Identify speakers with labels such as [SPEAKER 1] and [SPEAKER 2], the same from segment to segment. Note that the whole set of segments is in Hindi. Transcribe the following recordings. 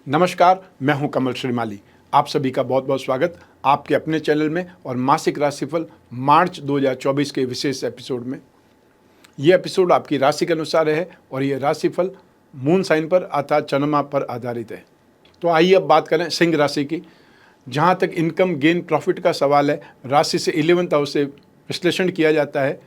[SPEAKER 1] नमस्कार, मैं हूं कमल श्रीमाली। आप सभी का बहुत बहुत स्वागत आपके अपने चैनल में और मासिक राशिफल मार्च 2024 के विशेष एपिसोड में। ये एपिसोड आपकी राशि के अनुसार है और ये राशिफल मून साइन पर अर्थात चंद्रमा पर आधारित है। तो आइए अब बात करें सिंह राशि की। जहां तक इनकम गेन प्रॉफिट का सवाल है, राशि से 11th हाउस से विश्लेषण किया जाता है।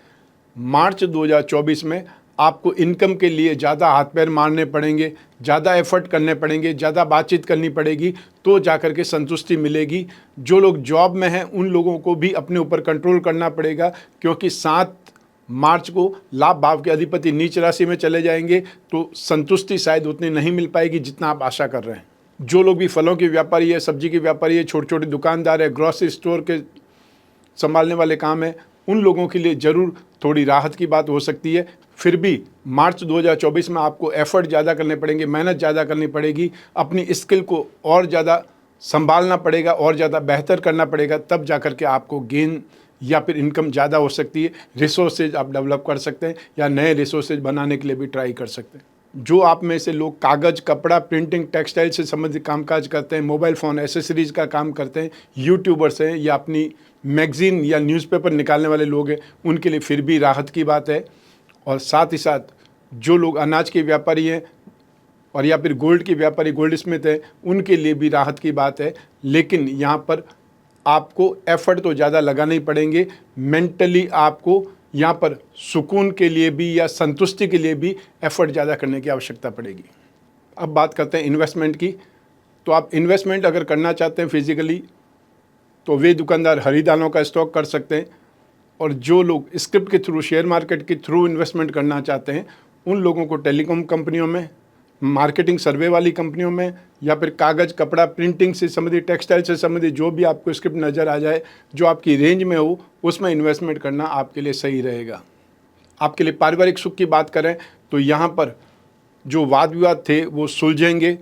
[SPEAKER 1] मार्च 2024 में आपको इनकम के लिए ज़्यादा हाथ पैर मारने पड़ेंगे, ज़्यादा एफर्ट करने पड़ेंगे, ज़्यादा बातचीत करनी पड़ेगी, तो जाकर के संतुष्टि मिलेगी। जो लोग जॉब में हैं उन लोगों को भी अपने ऊपर कंट्रोल करना पड़ेगा, क्योंकि 7 मार्च को लाभ भाव के अधिपति नीच राशि में चले जाएंगे, तो संतुष्टि शायद उतनी नहीं मिल पाएगी जितना आप आशा कर रहे हैं। जो लोग भी फलों के व्यापारी है, सब्जी के व्यापारी है, छोटे छोटे दुकानदार है, ग्रॉसरी स्टोर के संभालने वाले काम है, उन लोगों के लिए ज़रूर थोड़ी राहत की बात हो सकती है। फिर भी मार्च 2024 में आपको एफर्ट ज़्यादा करने पड़ेंगे, मेहनत ज़्यादा करनी पड़ेगी, अपनी स्किल को और ज़्यादा संभालना पड़ेगा और ज़्यादा बेहतर करना पड़ेगा, तब जाकर के आपको गेन या फिर इनकम ज़्यादा हो सकती है। रिसोर्सेज आप डेवलप कर सकते हैं या नए रिसोर्सेज बनाने के लिए भी ट्राई कर सकते हैं। जो आप में से लोग कागज़, कपड़ा, प्रिंटिंग, टेक्सटाइल से संबंधित कामकाज करते हैं, मोबाइल फ़ोन एसेसरीज़ का काम करते हैं, यूट्यूबर्स हैं या अपनी मैगज़ीन या न्यूज़पेपर निकालने वाले लोग हैं, उनके लिए फिर भी राहत की बात है। और साथ ही साथ जो लोग अनाज के व्यापारी हैं और या फिर गोल्ड के व्यापारी, गोल्ड स्मिथ हैं, उनके लिए भी राहत की बात है। लेकिन यहाँ पर आपको एफर्ट तो ज़्यादा लगाने ही पड़ेंगे। मेंटली आपको यहाँ पर सुकून के लिए भी या संतुष्टि के लिए भी एफर्ट ज़्यादा करने की आवश्यकता पड़ेगी। अब बात करते हैं इन्वेस्टमेंट की। तो आप इन्वेस्टमेंट अगर करना चाहते हैं फिजिकली, तो वे दुकानदार हरी दालों का स्टॉक कर सकते हैं। और जो लोग स्क्रिप्ट के थ्रू, शेयर मार्केट के थ्रू इन्वेस्टमेंट करना चाहते हैं, उन लोगों को टेलीकॉम कंपनियों में, मार्केटिंग सर्वे वाली कंपनियों में या फिर कागज़, कपड़ा, प्रिंटिंग से संबंधित, टेक्सटाइल से संबंधित जो भी आपको स्क्रिप्ट नज़र आ जाए, जो आपकी रेंज में हो, उसमें इन्वेस्टमेंट करना आपके लिए सही रहेगा। आपके लिए पारिवारिक सुख की बात करें तो यहाँ पर जो वाद विवाद थे वो सुलझेंगे।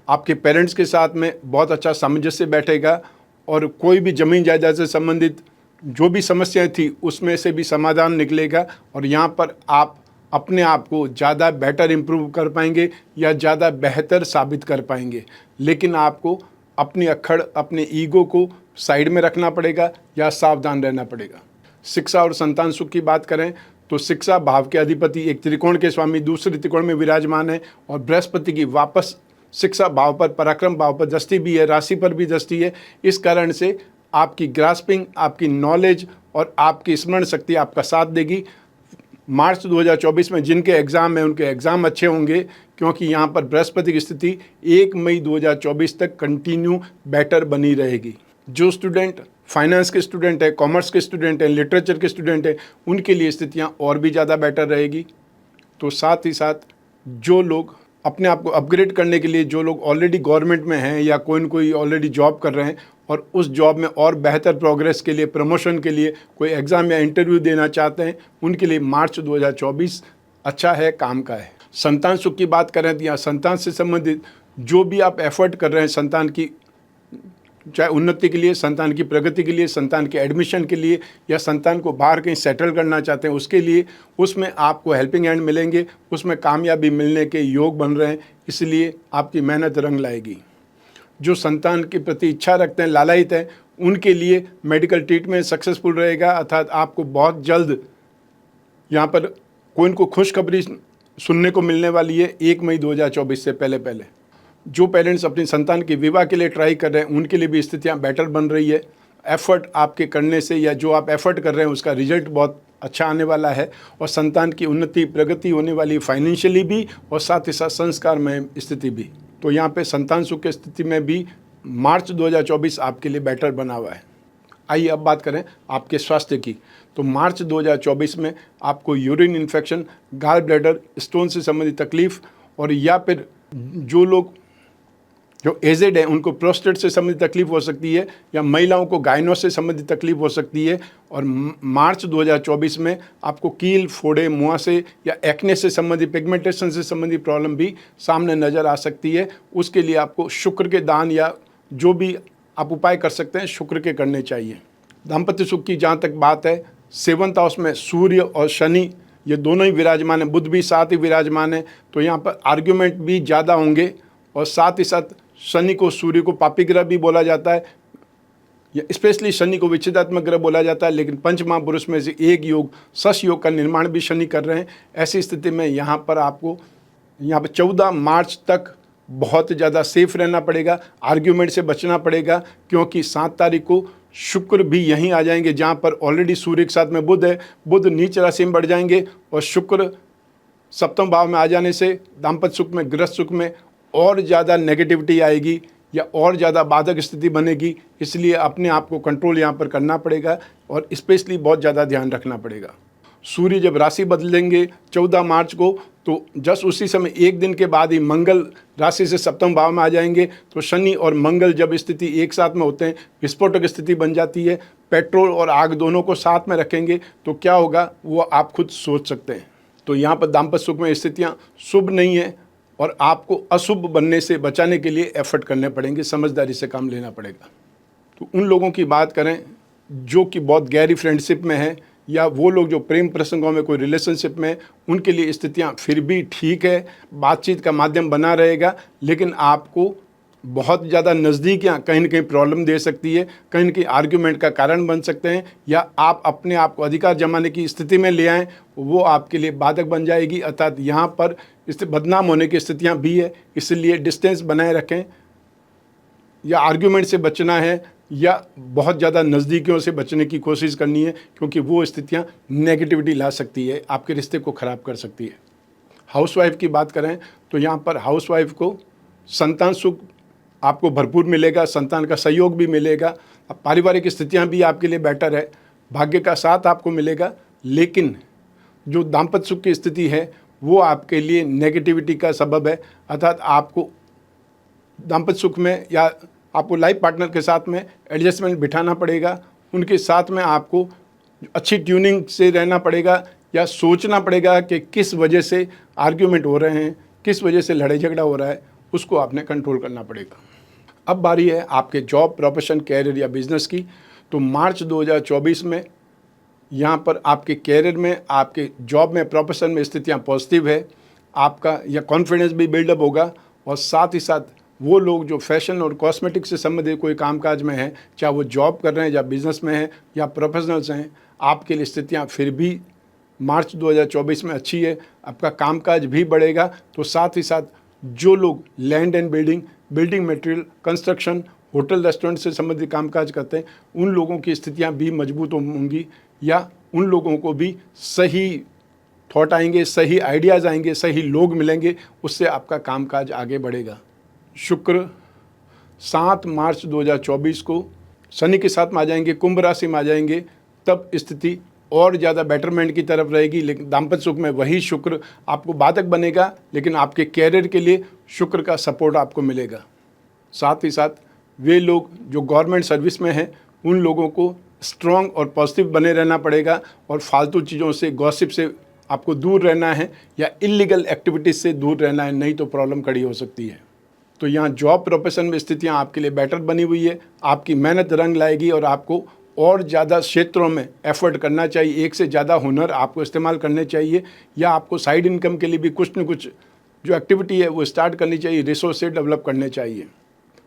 [SPEAKER 1] आपके पेरेंट्स के साथ में बहुत अच्छा सामंजस्य बैठेगा और कोई भी ज़मीन जायदाद से संबंधित जो भी समस्याएं थी उसमें से भी समाधान निकलेगा। और यहाँ पर आप अपने आप को ज़्यादा बेटर इम्प्रूव कर पाएंगे या ज़्यादा बेहतर साबित कर पाएंगे। लेकिन आपको अपनी अक्खड़, अपने ईगो को साइड में रखना पड़ेगा या सावधान रहना पड़ेगा। शिक्षा और संतान सुख की बात करें तो शिक्षा भाव के अधिपति एक त्रिकोण के स्वामी दूसरे त्रिकोण में विराजमान है और बृहस्पति की वापस शिक्षा भाव पर, पराक्रम भाव पर दृष्टि भी है, राशि पर भी दृष्टि है। इस कारण से आपकी ग्रास्पिंग, आपकी नॉलेज और आपकी स्मरण शक्ति आपका साथ देगी। मार्च 2024 में जिनके एग्ज़ाम हैं उनके एग्ज़ाम अच्छे होंगे, क्योंकि यहाँ पर बृहस्पति की स्थिति 1 मई 2024 तक कंटिन्यू बेटर बनी रहेगी। जो स्टूडेंट फाइनेंस के स्टूडेंट है, कॉमर्स के स्टूडेंट हैं, लिटरेचर के स्टूडेंट हैं, उनके लिए स्थितियाँ और भी ज़्यादा बेटर रहेगी। तो साथ ही साथ जो लोग अपने आप को अपग्रेड करने के लिए, जो लोग ऑलरेडी गवर्नमेंट में हैं या कोई न कोई ऑलरेडी जॉब कर रहे हैं और उस जॉब में और बेहतर प्रोग्रेस के लिए, प्रमोशन के लिए कोई एग्ज़ाम या इंटरव्यू देना चाहते हैं, उनके लिए मार्च 2024 अच्छा है, काम का है। संतान सुख की बात करें तो यहाँ संतान से संबंधित जो भी आप एफर्ट कर रहे हैं संतान की, चाहे उन्नति के लिए, संतान की प्रगति के लिए, संतान के एडमिशन के लिए या संतान को बाहर कहीं सेटल करना चाहते हैं उसके लिए, उसमें आपको हेल्पिंग हैंड मिलेंगे, उसमें कामयाबी मिलने के योग बन रहे हैं। इसलिए आपकी मेहनत रंग लाएगी। जो संतान के प्रति इच्छा रखते हैं, लालायित हैं, उनके लिए मेडिकल ट्रीटमेंट सक्सेसफुल रहेगा। अर्थात आपको बहुत जल्द यहाँ पर कोई न कोई खुशखबरी सुनने को मिलने वाली है 1 मई 2024 से पहले। जो पेरेंट्स अपनी संतान के विवाह के लिए ट्राई कर रहे हैं उनके लिए भी स्थितियाँ बेटर बन रही है। एफर्ट आपके करने से या जो आप एफर्ट कर रहे हैं उसका रिजल्ट बहुत अच्छा आने वाला है और संतान की उन्नति, प्रगति होने वाली, फाइनेंशियली भी और साथ ही साथ संस्कार में स्थिति भी। तो यहाँ पे संतान सुख की स्थिति में भी मार्च 2024 आपके लिए बेटर बना हुआ है। आइए अब बात करें आपके स्वास्थ्य की। तो मार्च 2024 में आपको urine infection, gall bladder stone से संबंधित तकलीफ और या फिर जो लोग जो एजेड है उनको प्रोस्टेट से संबंधित तकलीफ हो सकती है या महिलाओं को गायनो से संबंधित तकलीफ हो सकती है। और मार्च 2024 में आपको कील, फोड़े, मुहासे या एक्ने से संबंधित, पिगमेंटेशन से संबंधित प्रॉब्लम भी सामने नज़र आ सकती है। उसके लिए आपको शुक्र के दान या जो भी आप उपाय कर सकते हैं शुक्र के करने चाहिए। दाम्पत्य सुख की जहाँ तक बात है, 7th हाउस में सूर्य और शनि ये दोनों ही विराजमान है, बुध भी साथ ही विराजमान है। तो यहाँ पर आर्ग्यूमेंट भी ज़्यादा होंगे और साथ ही साथ शनि को सूर्य को पापी ग्रह भी बोला जाता है, या स्पेशली शनि को विच्छेदात्मक ग्रह बोला जाता है, लेकिन पंच महापुरुष में से एक योग शश योग का निर्माण भी शनि कर रहे हैं। ऐसी स्थिति में यहाँ पर आपको यहाँ पर 14 मार्च तक बहुत ज़्यादा सेफ रहना पड़ेगा, आर्ग्यूमेंट से बचना पड़ेगा, क्योंकि 7 तारीख को शुक्र भी यहीं आ जाएंगे जहाँ पर ऑलरेडी सूर्य के साथ में बुध है। बुध नीच राशि में बढ़ जाएंगे और शुक्र सप्तम भाव में आ जाने से दाम्पत्य सुख में, गृहस्थ सुख में और ज़्यादा नेगेटिविटी आएगी या और ज़्यादा बाधक स्थिति बनेगी। इसलिए अपने आप को कंट्रोल यहाँ पर करना पड़ेगा और स्पेशली बहुत ज़्यादा ध्यान रखना पड़ेगा। सूर्य जब राशि बदलेंगे 14 मार्च को, तो जस्ट उसी समय एक दिन के बाद ही मंगल राशि से सप्तम भाव में आ जाएंगे। तो शनि और मंगल जब स्थिति एक साथ में होते हैं, विस्फोटक स्थिति बन जाती है। पेट्रोल और आग दोनों को साथ में रखेंगे तो क्या होगा वो आप खुद सोच सकते हैं। तो यहाँ पर दाम्पत्य सुख में स्थितियाँ शुभ नहीं है और आपको अशुभ बनने से बचाने के लिए एफर्ट करने पड़ेंगे, समझदारी से काम लेना पड़ेगा। तो उन लोगों की बात करें जो कि बहुत गहरी फ्रेंडशिप में है, या वो लोग जो प्रेम प्रसंगों में कोई रिलेशनशिप में, उनके लिए स्थितियाँ फिर भी ठीक है, बातचीत का माध्यम बना रहेगा। लेकिन आपको बहुत ज़्यादा नज़दीकियाँ कहीं न कहीं प्रॉब्लम दे सकती है, कहीं न कहीं आर्ग्यूमेंट का कारण बन सकते हैं, या आप अपने आप को अधिकार जमाने की स्थिति में ले आएँ, वो आपके लिए बाधक बन जाएगी। अर्थात यहाँ पर बदनाम होने की स्थितियाँ भी है। इसलिए डिस्टेंस बनाए रखें, या आर्ग्यूमेंट से बचना है या बहुत ज़्यादा नज़दीकियों से बचने की कोशिश करनी है, क्योंकि वो स्थितियाँ नेगेटिविटी ला सकती है, आपके रिश्ते को ख़राब कर सकती है। हाउसवाइफ की बात करें तो यहाँ पर हाउसवाइफ को संतान सुख आपको भरपूर मिलेगा, संतान का सहयोग भी मिलेगा। अब पारिवारिक स्थितियाँ भी आपके लिए बेटर है, भाग्य का साथ आपको मिलेगा। लेकिन जो दाम्पत्य सुख की स्थिति है वो आपके लिए नेगेटिविटी का सबब है। अर्थात आपको दाम्पत्य सुख में या आपको लाइफ पार्टनर के साथ में एडजस्टमेंट बिठाना पड़ेगा, उनके साथ में आपको अच्छी ट्यूनिंग से रहना पड़ेगा, या सोचना पड़ेगा कि किस वजह से आर्ग्यूमेंट हो रहे हैं, किस वजह से लड़ाई झगड़ा हो रहा है, उसको आपने कंट्रोल करना पड़ेगा। अब बारी है आपके जॉब, प्रोफेशन, कैरियर या बिजनेस की। तो मार्च 2024 में यहाँ पर आपके कैरियर में, आपके जॉब में, प्रोफेशन में स्थितियाँ पॉजिटिव है। आपका या कॉन्फिडेंस भी बिल्डअप होगा, और साथ ही साथ वो लोग जो फैशन और कॉस्मेटिक से संबंधित कोई कामकाज में हैं, चाहे वो जॉब कर रहे हैं या बिजनेस में हैं या प्रोफेशनल्स हैं, आपके लिए स्थितियाँ फिर भी मार्च 2024 में अच्छी है। आपका कामकाज भी बढ़ेगा। तो साथ ही साथ जो लोग land and building, building material, construction, hotel, restaurant से संबंधित कामकाज करते हैं, उन लोगों की स्थितियाँ भी मजबूत होंगी, या उन लोगों को भी सही थॉट आएंगे, सही आइडियाज़ आएंगे, सही लोग मिलेंगे, उससे आपका कामकाज आगे बढ़ेगा। शुक्र 7 मार्च 2024 को शनि के साथ में आ जाएंगे, कुंभ राशि में आ जाएंगे, तब स्थिति और ज़्यादा बेटरमेंट की तरफ रहेगी। लेकिन दाम्पत्य सुख में वही शुक्र आपको बाधक बनेगा, लेकिन आपके कैरियर के लिए शुक्र का सपोर्ट आपको मिलेगा। साथ ही साथ वे लोग जो गवर्नमेंट सर्विस में हैं, उन लोगों को स्ट्रॉन्ग और पॉजिटिव बने रहना पड़ेगा, और फालतू चीज़ों से, गॉसिप से आपको दूर रहना है, या इलीगल एक्टिविटीज़ से दूर रहना है, नहीं तो प्रॉब्लम खड़ी हो सकती है। तो यहाँ जॉब, प्रोफेशन में स्थितियाँ आपके लिए बेटर बनी हुई है। आपकी मेहनत रंग लाएगी और आपको और ज़्यादा क्षेत्रों में एफर्ट करना चाहिए। एक से ज़्यादा हुनर आपको इस्तेमाल करने चाहिए, या आपको साइड इनकम के लिए भी कुछ न कुछ जो एक्टिविटी है वो स्टार्ट करनी चाहिए, रिसोर्स से डेवलप करने चाहिए।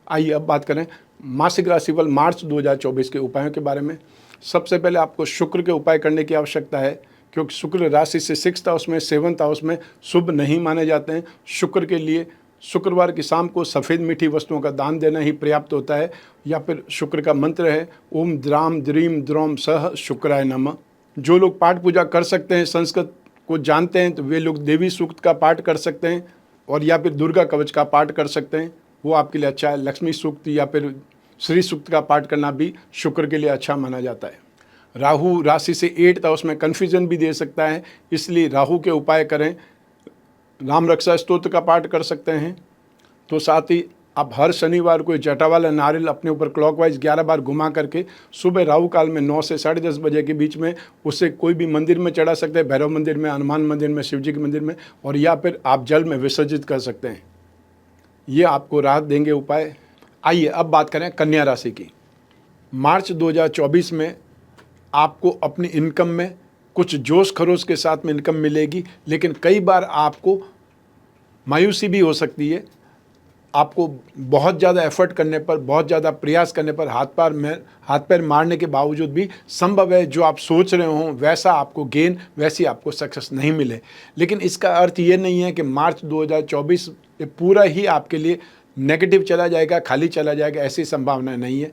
[SPEAKER 1] आइए अब बात करें मासिक राशिफल मार्च 2024 के उपायों के बारे में। सबसे पहले आपको शुक्र के उपाय करने की आवश्यकता है, क्योंकि शुक्र राशि से 6th हाउस में, 7th हाउस में शुभ नहीं माने जाते हैं। शुक्र के लिए शुक्रवार की शाम को सफ़ेद मीठी वस्तुओं का दान देना ही पर्याप्त होता है, या फिर शुक्र का मंत्र है ओम द्राम द्रीम द्रोम सह शुक्राय नमः। जो लोग पाठ पूजा कर सकते हैं, संस्कृत को जानते हैं, तो वे लोग देवी सूक्त का पाठ कर सकते हैं, और या फिर दुर्गा कवच का पाठ कर सकते हैं, वो आपके लिए अच्छा है। लक्ष्मी सूक्त या फिर श्री सूक्त का पाठ करना भी शुक्र के लिए अच्छा माना जाता है। राहु राशि से 8th हाउस में कन्फ्यूजन भी दे सकता है, इसलिए राहु के उपाय करें। राम रक्षा स्तोत्र का पाठ कर सकते हैं। तो साथ ही आप हर शनिवार को जटा वाला नारियल अपने ऊपर क्लॉकवाइज 11 बार घुमा करके सुबह राहु काल में 9 से 10:30 बजे के बीच में उसे कोई भी मंदिर में चढ़ा सकते हैं, भैरव मंदिर में, हनुमान मंदिर में, शिव जी के मंदिर में, और या फिर आप जल में विसर्जित कर सकते हैं। ये आपको राहत देंगे उपाय। आइए अब बात करें कन्या राशि की। मार्च 2024 में आपको अपनी इनकम में कुछ जोश खरोश के साथ में इनकम मिलेगी, लेकिन कई बार आपको मायूसी भी हो सकती है। आपको बहुत ज़्यादा एफर्ट करने पर, बहुत ज़्यादा प्रयास करने पर, हाथ पैर मारने के बावजूद भी संभव है जो आप सोच रहे हो वैसा आपको गेन, वैसी आपको सक्सेस नहीं मिले। लेकिन इसका अर्थ ये नहीं है कि मार्च 2024 ये पूरा ही आपके लिए नेगेटिव चला जाएगा, खाली चला जाएगा, ऐसी संभावना नहीं है।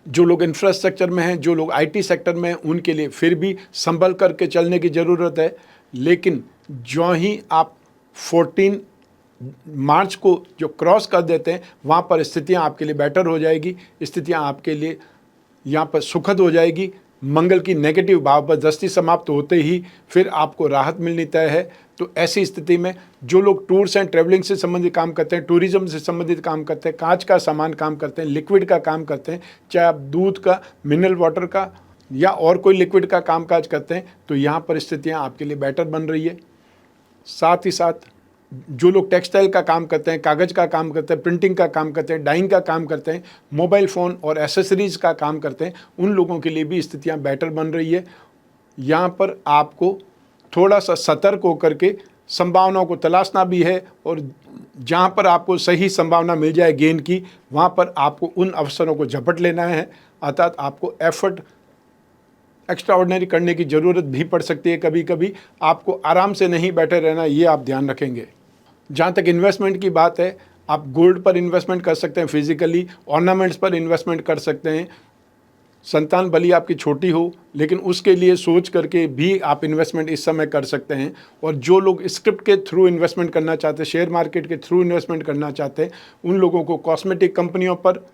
[SPEAKER 1] जो लोग इंफ्रास्ट्रक्चर में हैं, जो लोग आईटी सेक्टर में हैं, उनके लिए फिर भी संभल करके चलने की ज़रूरत है। लेकिन जो ही आप 14 मार्च को जो क्रॉस कर देते हैं, वहाँ पर स्थितियाँ आपके लिए बेटर हो जाएगी, स्थितियाँ आपके लिए यहाँ पर सुखद हो जाएगी। मंगल की नेगेटिव भाव पर दृष्टि समाप्त होते ही फिर आपको राहत मिलनी तय है। तो ऐसी स्थिति में जो लोग टूर्स एंड ट्रैवलिंग से संबंधित काम करते हैं, टूरिज्म से संबंधित काम करते हैं, कांच का सामान काम करते हैं, लिक्विड का काम करते हैं, चाहे आप दूध का, मिनरल वाटर का या और कोई लिक्विड का कामकाज करते हैं, तो यहाँ पर स्थितियाँ आपके लिए बेटर बन रही है। साथ ही साथ जो लोग टेक्सटाइल का काम करते हैं, कागज़ का काम करते हैं, प्रिंटिंग का काम करते हैं, डाइंग का काम करते हैं, मोबाइल फ़ोन और एसेसरीज़ का काम करते हैं, उन लोगों के लिए भी स्थितियाँ बेटर बन रही है। यहाँ पर आपको थोड़ा सा सतर्क होकर के संभावनाओं को तलाशना भी है, और जहाँ पर आपको सही संभावना मिल जाए गेन की, वहाँ पर आपको उन अवसरों को झपट लेना है। अर्थात आपको एफर्ट एक्स्ट्रा ऑर्डिनरी करने की ज़रूरत भी पड़ सकती है। कभी कभी आपको आराम से नहीं बैठे रहना, ये आप ध्यान रखेंगे। जहाँ तक इन्वेस्टमेंट की बात है, आप गोल्ड पर इन्वेस्टमेंट कर सकते हैं, फिजिकली ऑर्नामेंट्स पर इन्वेस्टमेंट कर सकते हैं। संतान भली आपकी छोटी हो, लेकिन उसके लिए सोच करके भी आप इन्वेस्टमेंट इस समय कर सकते हैं। और जो लोग स्क्रिप्ट के थ्रू इन्वेस्टमेंट करना चाहते हैं, शेयर मार्केट के थ्रू इन्वेस्टमेंट करना चाहते हैं, उन लोगों को कॉस्मेटिक कंपनियों पर,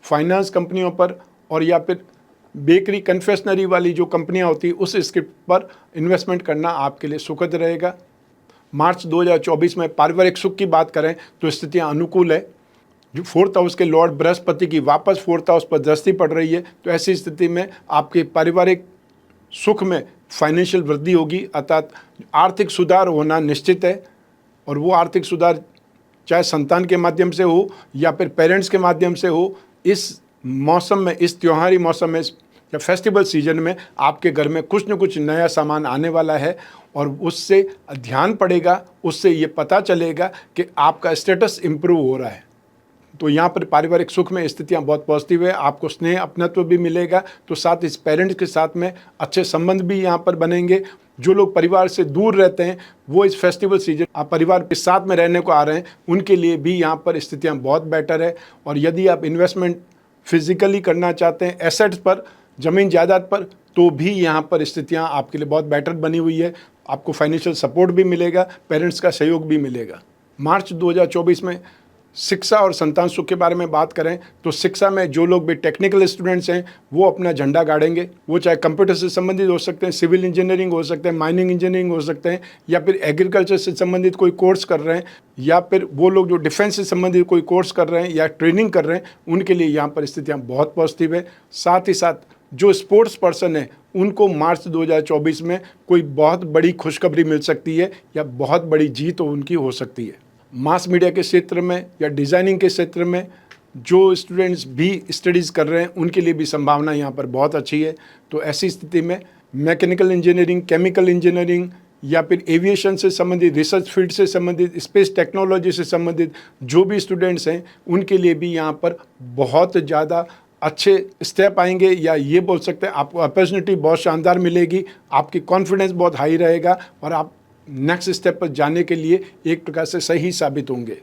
[SPEAKER 1] फाइनेंस कंपनियों पर, और या फिर बेकरी कन्फेक्शनरी वाली जो कंपनियां होती है उस स्क्रिप्ट पर इन्वेस्टमेंट करना आपके लिए सुखद रहेगा। मार्च 2024 में पारिवारिक सुख की बात करें तो स्थितियां अनुकूल है। जो 4th हाउस के लॉर्ड बृहस्पति की वापस 4th हाउस पर दृष्टि पड़ रही है, तो ऐसी स्थिति में आपके पारिवारिक सुख में फाइनेंशियल वृद्धि होगी, अर्थात आर्थिक सुधार होना निश्चित है। और वो आर्थिक सुधार चाहे संतान के माध्यम से हो या फिर पेरेंट्स के माध्यम से हो, इस मौसम में, इस त्योहारी मौसम में या फेस्टिवल सीजन में आपके घर में कुछ न कुछ नया सामान आने वाला है, और उससे ध्यान पड़ेगा, उससे ये पता चलेगा कि आपका स्टेटस इम्प्रूव हो रहा है। तो यहाँ पर पारिवारिक सुख में स्थितियाँ बहुत पॉजिटिव है। आपको स्नेह, अपनत्व भी मिलेगा, तो साथ इस पेरेंट्स के साथ में अच्छे संबंध भी यहाँ पर बनेंगे। जो लोग परिवार से दूर रहते हैं, वो इस फेस्टिवल सीजन आप परिवार के साथ में रहने को आ रहे हैं, उनके लिए भी यहाँ पर स्थितियाँ बहुत बेटर है। और यदि आप इन्वेस्टमेंट फिजिकली करना चाहते हैं एसेट्स पर, ज़मीन जायदाद पर, तो भी यहाँ पर स्थितियाँ आपके लिए बहुत बेटर बनी हुई है। आपको फाइनेंशियल सपोर्ट भी मिलेगा, पेरेंट्स का सहयोग भी मिलेगा। मार्च 2024 में शिक्षा और संतान सुख के बारे में बात करें तो शिक्षा में जो लोग भी टेक्निकल स्टूडेंट्स हैं वो अपना झंडा गाड़ेंगे। वो चाहे कंप्यूटर से संबंधित हो सकते हैं, सिविल इंजीनियरिंग हो सकते हैं, माइनिंग इंजीनियरिंग हो सकते हैं, या फिर एग्रीकल्चर से संबंधित कोई कोर्स कर रहे हैं, या फिर वो लोग जो डिफेंस से संबंधित कोई कोर्स कर रहे हैं या ट्रेनिंग कर रहे हैं, उनके लिए यहाँ पर स्थितियाँ बहुत पॉजिटिव है। साथ ही साथ जो स्पोर्ट्स पर्सन है उनको मार्च 2024 में कोई बहुत बड़ी खुशखबरी मिल सकती है या बहुत बड़ी जीत उनकी हो सकती है। मास मीडिया के क्षेत्र में या डिज़ाइनिंग के क्षेत्र में जो स्टूडेंट्स भी स्टडीज़ कर रहे हैं उनके लिए भी संभावना यहाँ पर बहुत अच्छी है। तो ऐसी स्थिति में मैकेनिकल इंजीनियरिंग, केमिकल इंजीनियरिंग या फिर एविएशन से संबंधित, रिसर्च फील्ड से संबंधित, स्पेस टेक्नोलॉजी से संबंधित जो भी स्टूडेंट्स हैं उनके लिए भी यहाँ पर बहुत ज़्यादा अच्छे स्टेप आएंगे, या ये बोल सकते हैं आपको अपॉर्चुनिटी बहुत शानदार मिलेगी। आपकी कॉन्फिडेंस बहुत हाई रहेगा और आप नेक्स्ट स्टेप पर जाने के लिए एक प्रकार से सही साबित होंगे।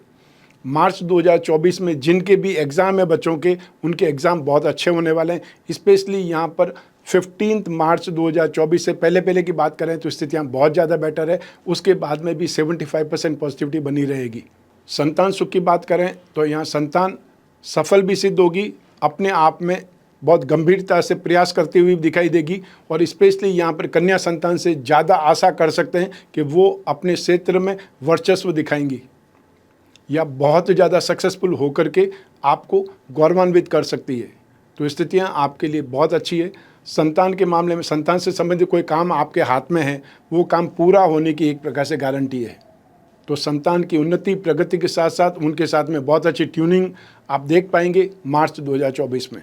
[SPEAKER 1] मार्च 2024 में जिनके भी एग्ज़ाम है बच्चों के, उनके एग्ज़ाम बहुत अच्छे होने वाले हैं। स्पेशली यहाँ पर 15 मार्च 2024 से पहले की बात करें तो स्थितियाँ बहुत ज़्यादा बेटर है। उसके बाद में भी 75% पॉजिटिविटी बनी रहेगी। संतान सुख की बात करें तो यहाँ संतान सफल भी सिद्ध होगी, अपने आप में बहुत गंभीरता से प्रयास करती हुई दिखाई देगी। और स्पेशली यहाँ पर कन्या संतान से ज़्यादा आशा कर सकते हैं कि वो अपने क्षेत्र में वर्चस्व दिखाएंगी या बहुत ज़्यादा सक्सेसफुल होकर के आपको गौरवान्वित कर सकती है। तो स्थितियाँ आपके लिए बहुत अच्छी है। संतान के मामले में संतान से संबंधित कोई काम आपके हाथ में है, वो काम पूरा होने की एक प्रकार से गारंटी है। तो संतान की उन्नति, प्रगति के साथ साथ उनके साथ में बहुत अच्छी ट्यूनिंग आप देख पाएंगे मार्च 2024 में।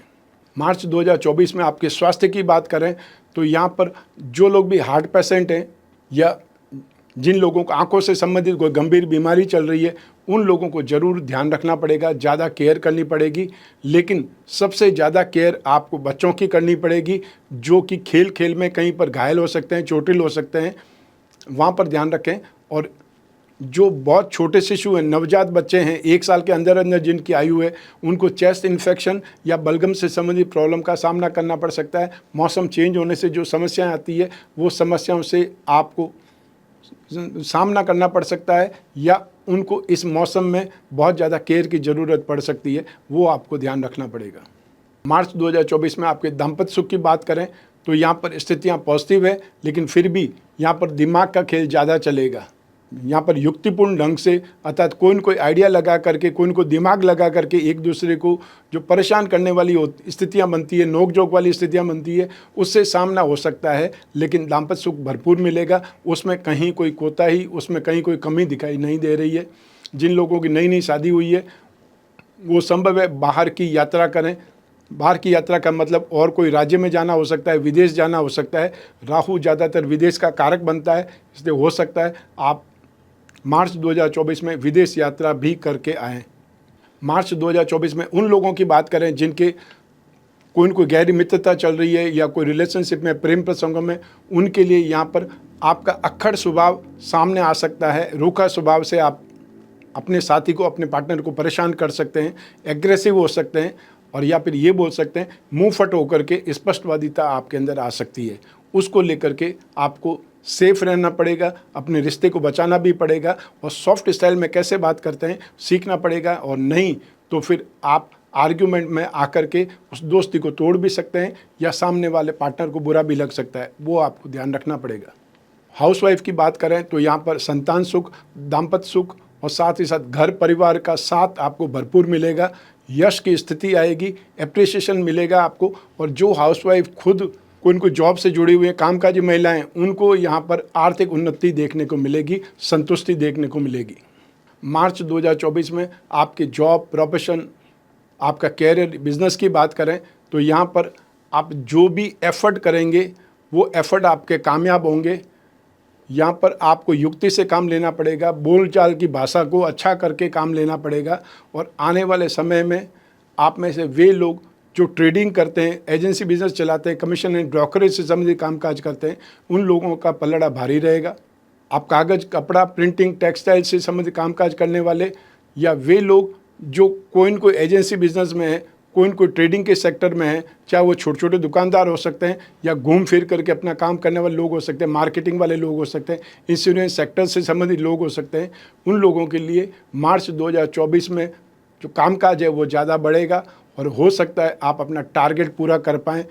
[SPEAKER 1] मार्च 2024 में आपके स्वास्थ्य की बात करें तो यहाँ पर जो लोग भी हार्ट पेशेंट हैं या जिन लोगों को आंखों से संबंधित कोई गंभीर बीमारी चल रही है, उन लोगों को ज़रूर ध्यान रखना पड़ेगा, ज़्यादा केयर करनी पड़ेगी। लेकिन सबसे ज़्यादा केयर आपको बच्चों की करनी पड़ेगी, जो कि खेल खेल में कहीं पर घायल हो सकते हैं, चोटिल हो सकते हैं, वहाँ पर ध्यान रखें। और जो बहुत छोटे शिशु हैं, नवजात बच्चे हैं, 1 साल के अंदर अंदर जिनकी आयु है, उनको चेस्ट इन्फेक्शन या बलगम से संबंधित प्रॉब्लम का सामना करना पड़ सकता है। मौसम चेंज होने से जो समस्याएं आती है, वो समस्याओं से आपको सामना करना पड़ सकता है, या उनको इस मौसम में बहुत ज़्यादा केयर की ज़रूरत पड़ सकती है, वो आपको ध्यान रखना पड़ेगा। मार्च 2024 में आपके दाम्पत्य सुख की बात करें तो यहाँ पर स्थितियाँ पॉजिटिव है, लेकिन फिर भी यहाँ पर दिमाग का खेल ज़्यादा चलेगा। यहाँ पर युक्तिपूर्ण ढंग से, अर्थात कोई न कोई आइडिया लगा करके, कोई न कोई दिमाग लगा करके एक दूसरे को जो परेशान करने वाली स्थितियाँ बनती है, नोक झोंक वाली स्थितियाँ बनती है, उससे सामना हो सकता है। लेकिन दाम्पत्य सुख भरपूर मिलेगा, उसमें कहीं कोई कोताही, उसमें कहीं कोई कमी दिखाई नहीं दे रही है। जिन लोगों की नई नई शादी हुई है, वो संभव है बाहर की यात्रा करें। बाहर की यात्रा का मतलब और कोई राज्य में जाना हो सकता है, विदेश जाना हो सकता है। राहु ज़्यादातर विदेश का कारक बनता है, इसलिए हो सकता है आप मार्च 2024 में विदेश यात्रा भी करके आएँ। मार्च 2024 में उन लोगों की बात करें जिनके कोई न कोई गहरी मित्रता चल रही है या कोई रिलेशनशिप में, प्रेम प्रसंगों में, उनके लिए यहाँ पर आपका अक्खड़ स्वभाव सामने आ सकता है। रूखा स्वभाव से आप अपने साथी को, अपने पार्टनर को परेशान कर सकते हैं, एग्रेसिव हो सकते हैं, और या फिर ये बोल सकते हैं मुंह फट होकर के स्पष्टवादिता आपके अंदर आ सकती है। उसको लेकर के आपको सेफ रहना पड़ेगा, अपने रिश्ते को बचाना भी पड़ेगा, और सॉफ्ट स्टाइल में कैसे बात करते हैं सीखना पड़ेगा। और नहीं तो फिर आप आर्ग्यूमेंट में आकर के उस दोस्ती को तोड़ भी सकते हैं, या सामने वाले पार्टनर को बुरा भी लग सकता है, वो आपको ध्यान रखना पड़ेगा। हाउसवाइफ की बात करें तो यहाँ पर संतान सुख, दाम्पत्य सुख और साथ ही साथ घर परिवार का साथ आपको भरपूर मिलेगा। यश की स्थिति आएगी, एप्रिसिएशन मिलेगा आपको। और जो हाउसवाइफ खुद कोई जॉब से जुड़ी हुई है, कामकाजी महिलाएं, उनको यहाँ पर आर्थिक उन्नति देखने को मिलेगी, संतुष्टि देखने को मिलेगी। मार्च 2024 में आपके जॉब, प्रोफेशन, आपका कैरियर, बिजनेस की बात करें तो यहाँ पर आप जो भी एफर्ट करेंगे वो एफर्ट आपके कामयाब होंगे। यहाँ पर आपको युक्ति से काम लेना पड़ेगा, बोलचाल की भाषा को अच्छा करके काम लेना पड़ेगा। और आने वाले समय में आप में से वे लोग जो ट्रेडिंग करते हैं, एजेंसी बिजनेस चलाते हैं, कमीशन एंड ब्रोकरेज से संबंधित कामकाज करते हैं, उन लोगों का पलड़ा भारी रहेगा। आप कागज़, कपड़ा, प्रिंटिंग, टेक्सटाइल से संबंधित कामकाज करने वाले, या वे लोग जो कोई न कोई एजेंसी बिजनेस में है, कोई न कोई ट्रेडिंग के सेक्टर में है, चाहे वो छोटे छोटे दुकानदार हो सकते हैं या घूम फिर करके अपना काम करने वाले लोग हो सकते हैं, मार्केटिंग वाले लोग हो सकते हैं, इंश्योरेंस सेक्टर से संबंधित लोग हो सकते हैं, उन लोगों के लिए मार्च 2024 में जो कामकाज है वो ज़्यादा बढ़ेगा, और हो सकता है आप अपना टारगेट पूरा कर पाएँ।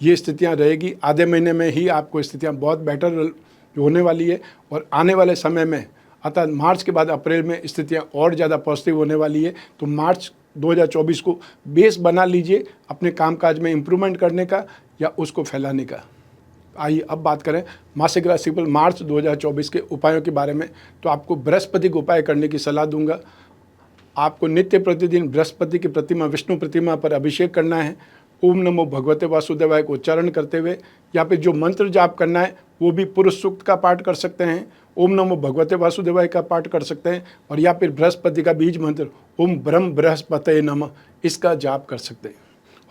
[SPEAKER 1] ये स्थितियाँ रहेगी। आधे महीने में ही आपको स्थितियाँ बहुत बेटर होने वाली है, और आने वाले समय में, अर्थात मार्च के बाद अप्रैल में स्थितियाँ और ज़्यादा पॉजिटिव होने वाली है। तो मार्च 2024 को बेस बना लीजिए अपने कामकाज में इम्प्रूवमेंट करने का या उसको फैलाने का। आइए अब बात करें मासिक राशिफल मार्च 2024 के उपायों के बारे में। तो आपको बृहस्पति के उपाय करने की सलाह दूंगा। आपको नित्य प्रतिदिन बृहस्पति की प्रतिमा, विष्णु प्रतिमा पर अभिषेक करना है। ओम नमो भगवते वासुदेवाय को उच्चारण करते हुए, या फिर जो मंत्र जाप करना है वो भी पुरुष सूक्त का पाठ कर सकते हैं, ओम नमो भगवते वासुदेवाय का पाठ कर सकते हैं, और या फिर बृहस्पति का बीज मंत्र ओम ब्रह्म बृहस्पतये नमः, इसका जाप कर सकते हैं।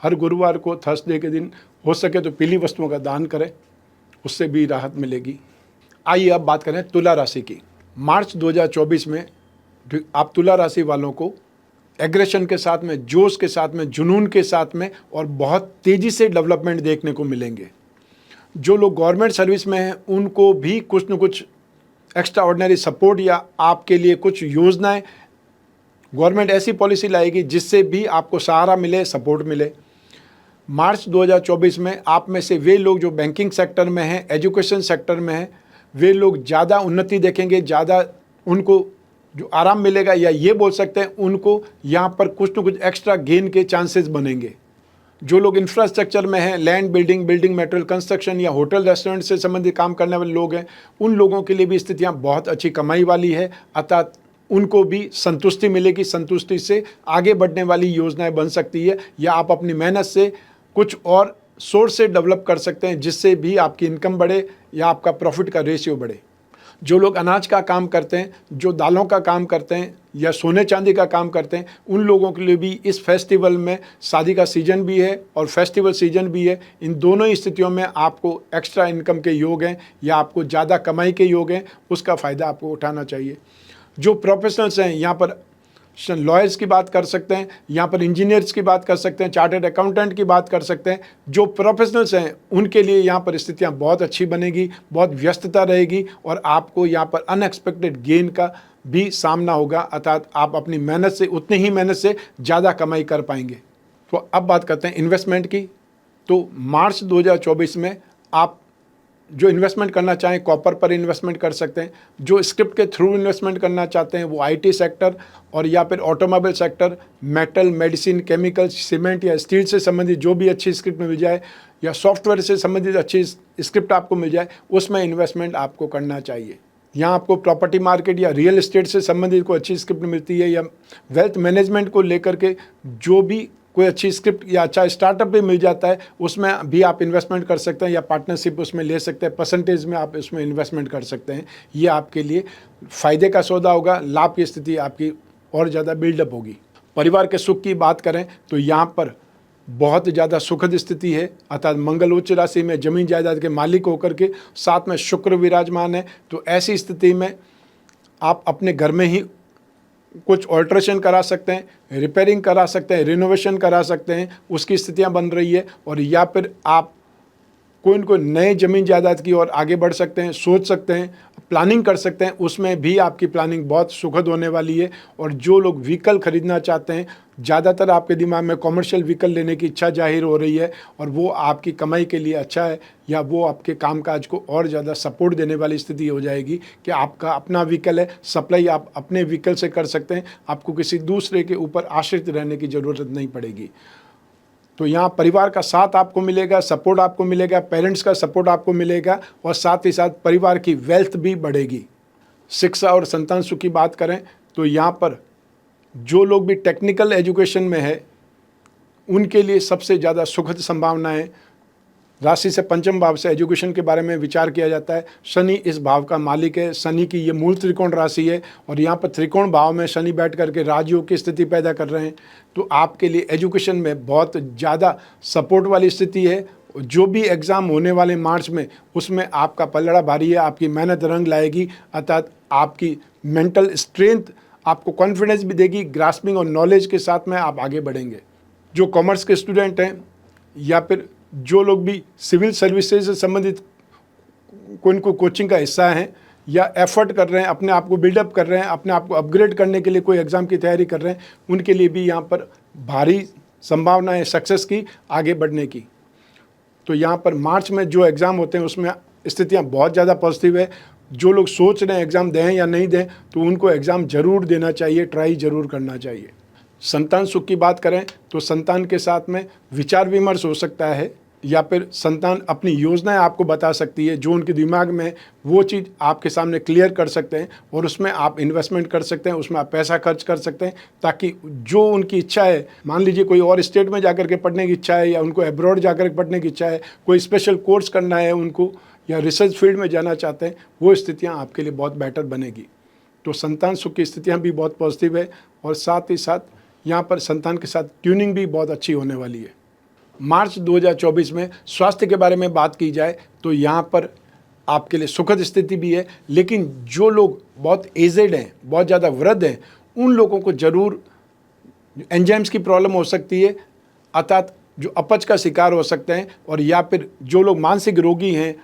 [SPEAKER 1] हर गुरुवार को, थर्सडे के दिन हो सके तो पीली वस्तुओं का दान करें, उससे भी राहत मिलेगी। आइए अब बात करें तुला राशि की। मार्च 2024 में आप तुला राशि वालों को एग्रेशन के साथ में, जोश के साथ में, जुनून के साथ में और बहुत तेज़ी से डेवलपमेंट देखने को मिलेंगे। जो लोग गवर्नमेंट सर्विस में हैं उनको भी कुछ न कुछ एक्स्ट्रा ऑर्डिनरी सपोर्ट या आपके लिए कुछ योजनाएं, गवर्नमेंट ऐसी पॉलिसी लाएगी जिससे भी आपको सहारा मिले, सपोर्ट मिले। मार्च 2024 में आप में से वे लोग जो बैंकिंग सेक्टर में हैं, एजुकेशन सेक्टर में हैं, वे लोग ज़्यादा उन्नति देखेंगे, ज़्यादा उनको जो आराम मिलेगा, या ये बोल सकते हैं उनको यहाँ पर कुछ न कुछ एक्स्ट्रा गेन के चांसेस बनेंगे। जो लोग इंफ्रास्ट्रक्चर में हैं, लैंड, बिल्डिंग मटेरियल, कंस्ट्रक्शन या होटल रेस्टोरेंट से संबंधित काम करने वाले लोग हैं, उन लोगों के लिए भी स्थितियाँ बहुत अच्छी कमाई वाली है, अर्थात उनको भी संतुष्टि मिलेगी। संतुष्टि से आगे बढ़ने वाली योजनाएं बन सकती है, या आप अपनी मेहनत से कुछ और सोर्स से डेवलप कर सकते हैं जिससे भी आपकी इनकम बढ़े या आपका प्रॉफिट का रेशियो बढ़े। जो लोग अनाज का काम करते हैं, जो दालों का काम करते हैं या सोने चांदी का काम करते हैं, उन लोगों के लिए भी इस फेस्टिवल में शादी का सीजन भी है और फेस्टिवल सीजन भी है। इन दोनों ही स्थितियों में आपको एक्स्ट्रा इनकम के योग हैं या आपको ज़्यादा कमाई के योग हैं, उसका फ़ायदा आपको उठाना चाहिए। जो प्रोफेशनल्स हैं, यहाँ पर लॉयर्स की बात कर सकते हैं, यहाँ पर इंजीनियर्स की बात कर सकते हैं, चार्टर्ड अकाउंटेंट की बात कर सकते हैं। जो प्रोफेशनल्स हैं उनके लिए यहाँ पर स्थितियाँ बहुत अच्छी बनेगी, बहुत व्यस्तता रहेगी और आपको यहाँ पर अनएक्सपेक्टेड गेन का भी सामना होगा, अर्थात आप अपनी मेहनत से, उतनी ही मेहनत से ज़्यादा कमाई कर पाएंगे। तो अब बात करते हैं इन्वेस्टमेंट की। तो मार्च 2024 में आप जो इन्वेस्टमेंट करना चाहें, कॉपर पर इन्वेस्टमेंट कर सकते हैं। जो स्क्रिप्ट के थ्रू इन्वेस्टमेंट करना चाहते हैं वो आईटी सेक्टर और या फिर automobile sector, metal, medicine, chemical, cement या स्टील से संबंधित जो भी अच्छी स्क्रिप्ट मिल जाए या सॉफ्टवेयर से संबंधित अच्छी स्क्रिप्ट आपको मिल जाए, उसमें इन्वेस्टमेंट आपको करना चाहिए। यहाँ आपको प्रॉपर्टी मार्केट या रियल एस्टेट से संबंधित कोई अच्छी स्क्रिप्ट मिलती है या वेल्थ मैनेजमेंट को लेकर के जो भी कोई अच्छी स्क्रिप्ट या अच्छा स्टार्टअप भी मिल जाता है, उसमें भी आप इन्वेस्टमेंट कर सकते हैं या पार्टनरशिप उसमें ले सकते हैं, परसेंटेज में आप उसमें इन्वेस्टमेंट कर सकते हैं। ये आपके लिए फ़ायदे का सौदा होगा, लाभ की स्थिति आपकी और ज़्यादा बिल्डअप होगी। परिवार के सुख की बात करें तो यहाँ पर बहुत ज़्यादा सुखद स्थिति है, अर्थात मंगल उच्च राशि में जमीन जायदाद के मालिक होकर के साथ में शुक्र विराजमान है। तो ऐसी स्थिति में आप अपने घर में ही कुछ ऑल्ट्रेशन करा सकते हैं, रिपेयरिंग करा सकते हैं, रिनोवेशन करा सकते हैं, उसकी स्थितियां बन रही है। और या फिर आप कोई न कोई नए ज़मीन जायदाद की ओर आगे बढ़ सकते हैं, सोच सकते हैं, प्लानिंग कर सकते हैं, उसमें भी आपकी प्लानिंग बहुत सुखद होने वाली है। और जो लोग व्हीकल खरीदना चाहते हैं, ज़्यादातर आपके दिमाग में कॉमर्शियल व्हीकल लेने की इच्छा जाहिर हो रही है और वो आपकी कमाई के लिए अच्छा है या वो आपके कामकाज को और ज़्यादा सपोर्ट देने वाली स्थिति हो जाएगी कि आपका अपना व्हीकल है, सप्लाई आप अपने व्हीकल से कर सकते हैं, आपको किसी दूसरे के ऊपर आश्रित रहने की ज़रूरत नहीं पड़ेगी। तो यहाँ परिवार का साथ आपको मिलेगा, सपोर्ट आपको मिलेगा, पेरेंट्स का सपोर्ट आपको मिलेगा और साथ ही साथ परिवार की वेल्थ भी बढ़ेगी। शिक्षा और संतान सुख की बात करें तो यहाँ पर जो लोग भी टेक्निकल एजुकेशन में है उनके लिए सबसे ज़्यादा सुखद संभावनाएं। राशि से पंचम भाव से एजुकेशन के बारे में विचार किया जाता है। शनि इस भाव का मालिक है, शनि की ये मूल त्रिकोण राशि है और यहाँ पर त्रिकोण भाव में शनि बैठ करके राजयोग की स्थिति पैदा कर रहे हैं। तो आपके लिए एजुकेशन में बहुत ज़्यादा सपोर्ट वाली स्थिति है। जो भी एग्ज़ाम होने वाले मार्च में, उसमें आपका पलड़ा भारी है, आपकी मेहनत रंग लाएगी, अर्थात आपकी मेंटल स्ट्रेंथ आपको कॉन्फिडेंस भी देगी, ग्रास्पिंग और नॉलेज के साथ में आप आगे बढ़ेंगे। जो कॉमर्स के स्टूडेंट हैं या फिर जो लोग भी सिविल सर्विसेज से संबंधित कोई न कोई कोचिंग का हिस्सा हैं या एफर्ट कर रहे हैं, अपने आप को बिल्डअप कर रहे हैं, अपने आप को अपग्रेड करने के लिए कोई एग्ज़ाम की तैयारी कर रहे हैं, उनके लिए भी यहाँ पर भारी संभावना है सक्सेस की, आगे बढ़ने की। तो यहाँ पर मार्च में जो एग्ज़ाम होते हैं उसमें स्थितियाँ बहुत ज़्यादा पॉजिटिव है। जो लोग सोच रहे हैं एग्ज़ाम दें या नहीं दें, तो उनको एग्ज़ाम ज़रूर देना चाहिए, ट्राई ज़रूर करना चाहिए। संतान सुख की बात करें तो संतान के साथ में विचार विमर्श हो सकता है या फिर संतान अपनी योजनाएं आपको बता सकती है, जो उनके दिमाग में वो चीज़ आपके सामने क्लियर कर सकते हैं और उसमें आप इन्वेस्टमेंट कर सकते हैं, उसमें आप पैसा खर्च कर सकते हैं, ताकि जो उनकी इच्छा है, मान लीजिए कोई और स्टेट में जाकर के पढ़ने की इच्छा है या उनको अब्रॉड जाकर के पढ़ने की इच्छा है, कोई स्पेशल कोर्स करना है उनको या रिसर्च फील्ड में जाना चाहते हैं, वो स्थितियाँ आपके लिए बहुत बेटर बनेगी। तो संतान सुख की स्थितियाँ भी बहुत पॉजिटिव है और साथ ही साथ यहाँ पर संतान के साथ ट्यूनिंग भी बहुत अच्छी होने वाली है। मार्च 2024 में स्वास्थ्य के बारे में बात की जाए तो यहाँ पर आपके लिए सुखद स्थिति भी है, लेकिन जो लोग बहुत एजेड हैं, बहुत ज़्यादा वृद्ध हैं, उन लोगों को ज़रूर एंजाइम्स की प्रॉब्लम हो सकती है, अर्थात जो अपच का शिकार हो सकते हैं। और या फिर जो लोग मानसिक रोगी हैं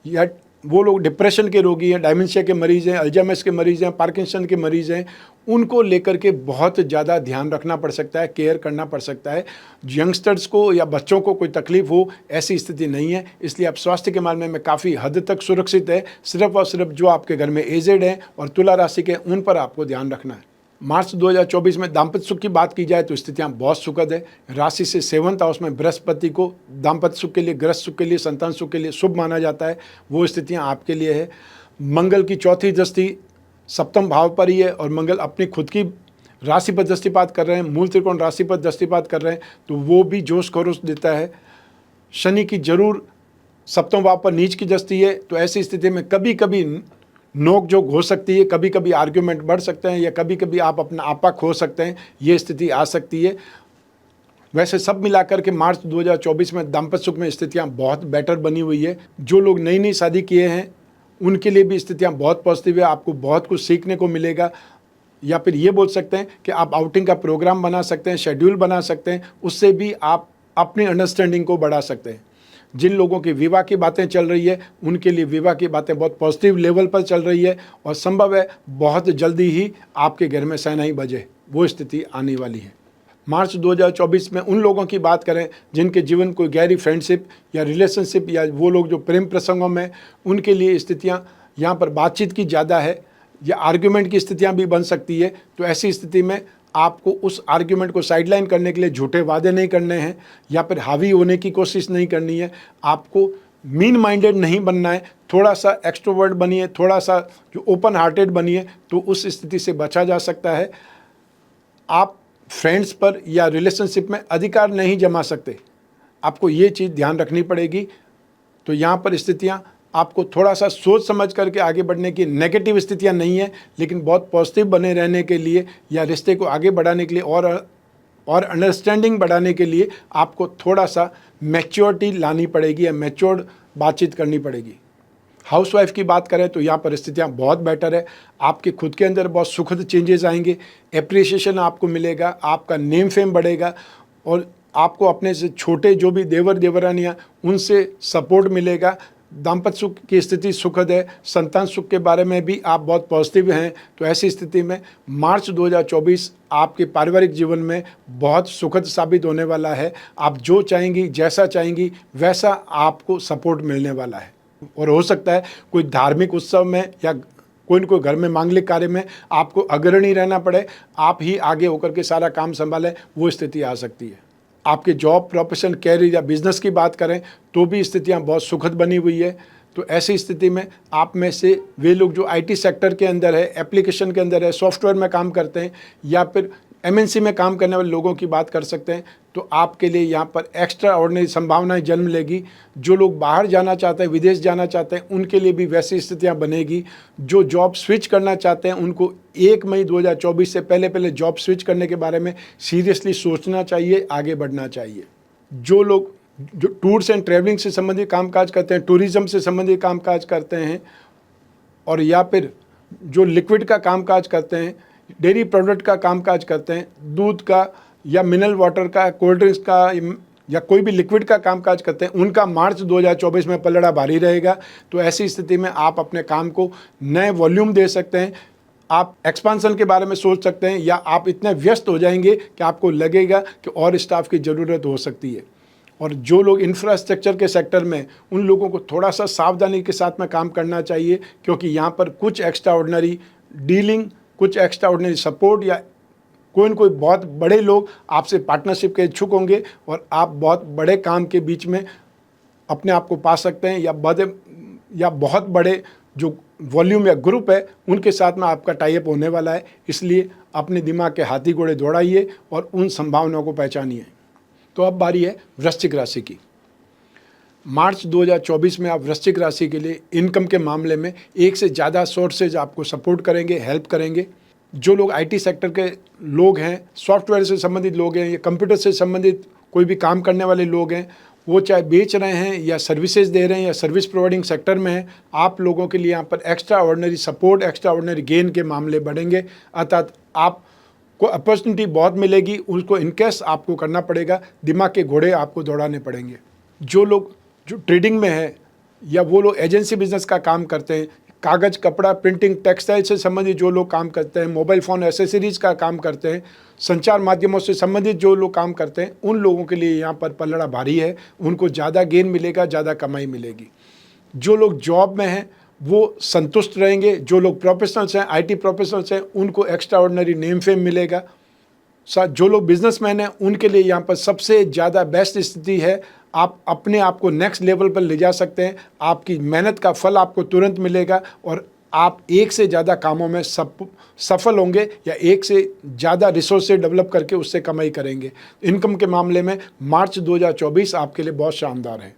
[SPEAKER 1] या वो लोग डिप्रेशन के रोगी हैं, डायमेंशिया के मरीज़ हैं, अल्जाइमर्स के मरीज़ हैं, पार्किंसन के मरीज़ हैं, उनको लेकर के बहुत ज़्यादा ध्यान रखना पड़ सकता है, केयर करना पड़ सकता है। यंगस्टर्स को या बच्चों को कोई तकलीफ़ हो, ऐसी स्थिति नहीं है, इसलिए आप स्वास्थ्य के मामले में काफ़ी हद तक सुरक्षित है। सिर्फ और सिर्फ जो आपके घर में एजेड हैं और तुला राशि के, उन पर आपको ध्यान रखना है। मार्च 2024 में दाम्पत्य सुख की बात की जाए तो स्थितियाँ बहुत सुखद है। राशि से 7th हाउस में बृहस्पति को दाम्पत्य सुख के लिए, गृहस्थ सुख के लिए, संतान सुख के लिए शुभ माना जाता है, वो स्थितियाँ आपके लिए है। मंगल की चौथी दृष्टि सप्तम भाव पर ही है और मंगल अपनी खुद की राशि पर दृष्टिपात कर रहे हैं, मूल त्रिकोण राशि पर दृष्टिपात कर रहे हैं, तो वो भी जोश खरोश देता है। शनि की जरूर सप्तम भाव पर नीच की दृष्टि है, तो ऐसी स्थिति में कभी कभी नोक झोंक हो सकती है, कभी कभी आर्ग्यूमेंट बढ़ सकते हैं या कभी कभी आप अपना आपा खो सकते हैं, ये स्थिति आ सकती है। वैसे सब मिलाकर के मार्च 2024 में दाम्पत्य सुख में स्थितियां बहुत बेटर बनी हुई है। जो लोग नई नई शादी किए हैं उनके लिए भी स्थितियां बहुत पॉजिटिव है, आपको बहुत कुछ सीखने को मिलेगा। या फिर ये बोल सकते हैं कि आप आउटिंग का प्रोग्राम बना सकते हैं, शेड्यूल बना सकते हैं, उससे भी आप अपनी अंडरस्टैंडिंग को बढ़ा सकते हैं। जिन लोगों की विवाह की बातें चल रही है उनके लिए विवाह की बातें बहुत पॉजिटिव लेवल पर चल रही है और संभव है बहुत जल्दी ही आपके घर में शहनाई बजे, वो स्थिति आने वाली है। मार्च 2024 में उन लोगों की बात करें जिनके जीवन कोई गहरी फ्रेंडशिप या रिलेशनशिप या वो लोग जो प्रेम प्रसंगों में, उनके लिए स्थितियाँ यहाँ पर बातचीत की ज़्यादा है या आर्ग्यूमेंट की स्थितियाँ भी बन सकती है। तो ऐसी स्थिति में आपको उस आर्ग्यूमेंट को साइडलाइन करने के लिए झूठे वादे नहीं करने हैं या फिर हावी होने की कोशिश नहीं करनी है। आपको मीन माइंडेड नहीं बनना है, थोड़ा सा एक्सट्रोवर्ट बनिए, थोड़ा सा जो ओपन हार्टेड बनिए, तो उस स्थिति से बचा जा सकता है। आप फ्रेंड्स पर या रिलेशनशिप में अधिकार नहीं जमा सकते, आपको ये चीज़ ध्यान रखनी पड़ेगी। तो यहाँ पर स्थितियाँ आपको थोड़ा सा सोच समझ करके आगे बढ़ने की, नेगेटिव स्थितियाँ नहीं है लेकिन बहुत पॉजिटिव बने रहने के लिए या रिश्ते को आगे बढ़ाने के लिए और अंडरस्टैंडिंग बढ़ाने के लिए आपको थोड़ा सा मैच्योरिटी लानी पड़ेगी या मैच्योर्ड बातचीत करनी पड़ेगी। हाउसवाइफ की बात करें तो यहाँ पर स्थितियाँ बहुत बेटर है, आपके खुद के अंदर बहुत सुखद चेंजेस आएंगे, एप्रिसिएशन आपको मिलेगा, आपका नेम फेम बढ़ेगा और आपको अपने से छोटे जो भी देवर देवरानियाँ उनसे सपोर्ट मिलेगा। दाम्पत्य सुख की स्थिति सुखद है, संतान सुख के बारे में भी आप बहुत पॉजिटिव हैं। तो ऐसी स्थिति में मार्च 2024 आपके पारिवारिक जीवन में बहुत सुखद साबित होने वाला है। आप जो चाहेंगी, जैसा चाहेंगी वैसा आपको सपोर्ट मिलने वाला है। और हो सकता है कोई धार्मिक उत्सव में या कोई न कोई घर में मांगलिक कार्य में आपको अग्रणी रहना पड़े, आप ही आगे होकर के सारा काम संभालें, वो स्थिति आ सकती है। आपके जॉब, प्रोफेशन, कैरियर या बिजनेस की बात करें तो भी स्थितियां बहुत सुखद बनी हुई है। तो ऐसी स्थिति में आप में से वे लोग जो आईटी सेक्टर के अंदर है, एप्लीकेशन के अंदर है, सॉफ्टवेयर में काम करते हैं या फिर एमएनसी में काम करने वाले लोगों की बात कर सकते हैं, तो आपके लिए यहाँ पर एक्स्ट्रा ऑर्डिनरी संभावनाएं जन्म लेगी। जो लोग बाहर जाना चाहते हैं, विदेश जाना चाहते हैं, उनके लिए भी वैसी स्थितियाँ बनेगी। जो जॉब स्विच करना चाहते हैं उनको 1 मई 2024 से पहले जॉब स्विच करने के बारे में सीरियसली सोचना चाहिए, आगे बढ़ना चाहिए। जो लोग जो टूर्स एंड ट्रैवलिंग से संबंधित कामकाज करते हैं, टूरिज़्म से संबंधित कामकाज करते हैं और या फिर जो लिक्विड का कामकाज करते हैं, डेयरी प्रोडक्ट का कामकाज करते हैं, दूध का या मिनरल वाटर का, कोल्ड ड्रिंक्स का या कोई भी लिक्विड का कामकाज करते हैं, उनका मार्च 2024 में पलड़ा भारी रहेगा। तो ऐसी स्थिति में आप अपने काम को नए वॉल्यूम दे सकते हैं, आप एक्सपांसन के बारे में सोच सकते हैं या आप इतने व्यस्त हो जाएंगे कि आपको लगेगा कि और स्टाफ की ज़रूरत हो सकती है। और जो लोग इंफ्रास्ट्रक्चर के सेक्टर में, उन लोगों को थोड़ा सा सावधानी के साथ में काम करना चाहिए, क्योंकि यहाँ पर कुछ एक्स्ट्रा ऑर्डिनरी डीलिंग, कुछ एक्स्ट्रा ऑर्डिनरी सपोर्ट या कोई न कोई बहुत बड़े लोग आपसे पार्टनरशिप के इच्छुक होंगे और आप बहुत बड़े काम के बीच में अपने आप को पा सकते हैं या बहुत बड़े जो वॉल्यूम या ग्रुप है उनके साथ में आपका टाई अप होने वाला है। इसलिए अपने दिमाग के हाथी घोड़े दौड़ाइए और उन संभावनाओं को पहचानिए। तो अब बारी है वृश्चिक राशि की। मार्च 2024 में आप वृश्चिक राशि के लिए इनकम के मामले में एक से ज़्यादा सोर्सेज आपको सपोर्ट करेंगे, हेल्प करेंगे। जो लोग आईटी सेक्टर के लोग हैं, सॉफ्टवेयर से संबंधित लोग हैं या कंप्यूटर से संबंधित कोई भी काम करने वाले लोग हैं, वो चाहे बेच रहे हैं या सर्विसेज दे रहे हैं या सर्विस प्रोवाइडिंग सेक्टर में हैं, आप लोगों के लिए यहाँ पर extra ordinary support, extra ordinary gain के मामले बढ़ेंगे। अर्थात आपको अपॉर्चुनिटी बहुत मिलेगी, उसको इनकेस आपको करना पड़ेगा, दिमाग के घोड़े आपको दौड़ाने पड़ेंगे। जो लोग जो ट्रेडिंग में है या वो लोग एजेंसी बिजनेस का काम करते हैं, कागज़, कपड़ा, प्रिंटिंग, टेक्सटाइल से संबंधित जो लोग काम करते हैं, मोबाइल फ़ोन एसेसरीज का काम करते हैं, संचार माध्यमों से संबंधित जो लोग काम करते हैं, उन लोगों के लिए यहाँ पर पलड़ा भारी है, उनको ज़्यादा गेन मिलेगा, ज़्यादा कमाई मिलेगी। जो लोग जॉब में हैं वो संतुष्ट रहेंगे। जो लोग प्रोफेशनल्स हैं, आईटी प्रोफेशनल्स हैं, उनको एक्स्ट्रा ऑर्डिनरी नेम फेम मिलेगा। जो लोग बिजनेसमैन हैं उनके लिए यहाँ पर सबसे ज़्यादा बेस्ट स्थिति है। आप अपने आप को नेक्स्ट लेवल पर ले जा सकते हैं, आपकी मेहनत का फल आपको तुरंत मिलेगा और आप एक से ज़्यादा कामों में सफल होंगे या एक से ज़्यादा रिसोर्सेज डेवलप करके उससे कमाई करेंगे। इनकम के मामले में मार्च 2024 आपके लिए बहुत शानदार है।